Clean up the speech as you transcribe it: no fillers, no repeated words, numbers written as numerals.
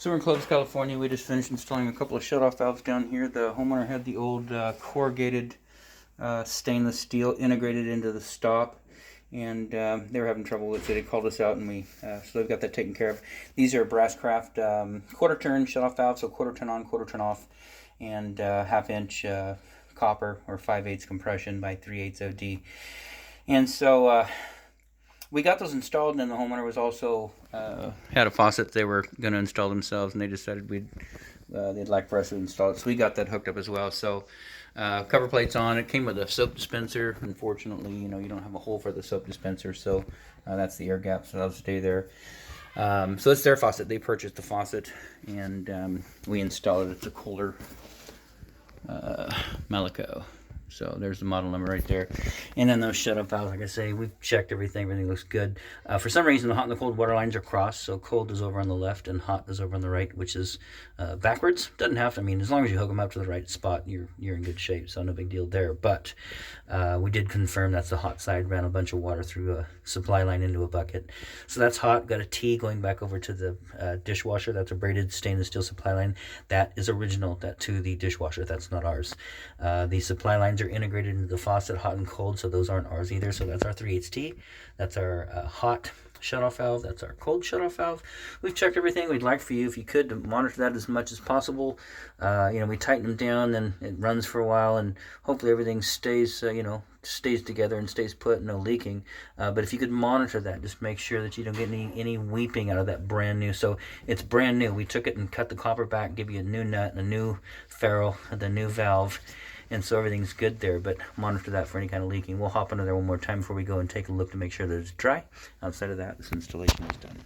So we're in Clovis, California. We just finished installing a couple of shutoff valves down here. The homeowner had the old corrugated stainless steel integrated into the stop, and they were having trouble with it. They called us out, and so they've got that taken care of. These are Brasscraft quarter turn shutoff valves, so quarter turn on, quarter turn off, and half-inch copper or 5/8 compression by 3/8 OD. And so we got those installed, and then the homeowner was also had a faucet they were going to install themselves, and they decided they'd like for us to install it. So we got that hooked up as well. So cover plates on. It came with a soap dispenser. Unfortunately, you don't have a hole for the soap dispenser, so that's the air gap, so that'll stay there. So it's their faucet. They purchased the faucet, and we installed it. It's a Kohler Malico. So there's the model number right there. And then those shut-off valves, like I say, we've checked everything. Everything looks good. For some reason, the hot and the cold water lines are crossed. So cold is over on the left and hot is over on the right, which is backwards. Doesn't have to. I mean, as long as you hook them up to the right spot, you're in good shape. So no big deal there. But we did confirm that's the hot side. Ran a bunch of water through a supply line into a bucket. So that's hot. Got a T going back over to the dishwasher. That's a braided stainless steel supply line. That is original to the dishwasher. That's not ours. The supply lines are integrated into the faucet, hot and cold, so those aren't ours either. So that's our 3/8 T. That's our hot shutoff valve. That's our cold shutoff valve. We've checked everything. We'd like for you, if you could, to monitor that as much as possible. We tighten them down, then it runs for a while, and hopefully everything stays stays together and stays put, no leaking. But if you could monitor that, just make sure that you don't get any weeping out of that brand new. So it's brand new. We took it and cut the copper back, give you a new nut and a new ferrule and the new valve. And so everything's good there, but monitor that for any kind of leaking. We'll hop under there one more time before we go and take a look to make sure that it's dry. Outside of that, this installation is done.